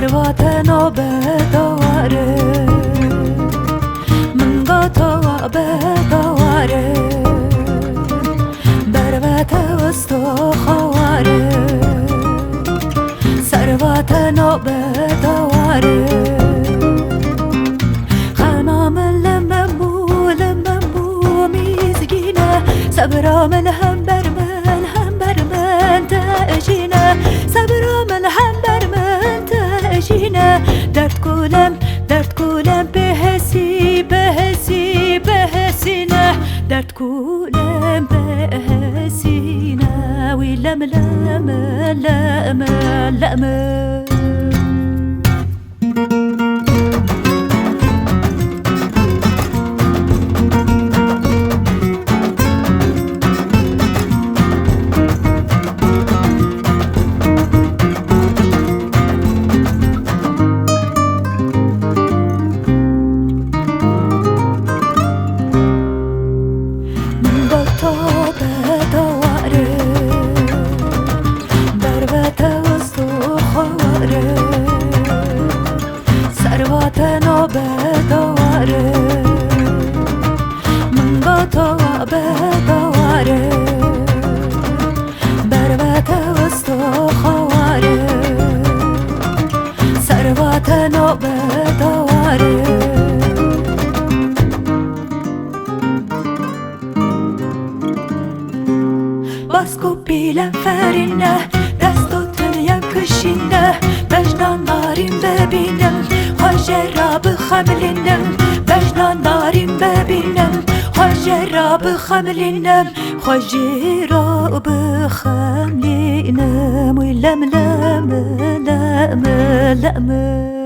ثرواتنا بدواره من قطع بدواره بربت وستو خواره ثرواتنا بدواره خنام لمبو میزگینه صبرام الهم برمن تأجینه صبرام الهم برمن تأجینه درد کولم بهسینه درد کولم بهسینه وی لم ثرواتنا بدواره من قطع بدواره بربت وستو خواره ثرواتنا بدواره باسكو بيلم فرينه دستوتن yakışındı Vecdanlarım bebenim Hacerabı hamlinim Vecdanlarım bebenim Hacerabı hamlinim Hacerabı hamlinim Lem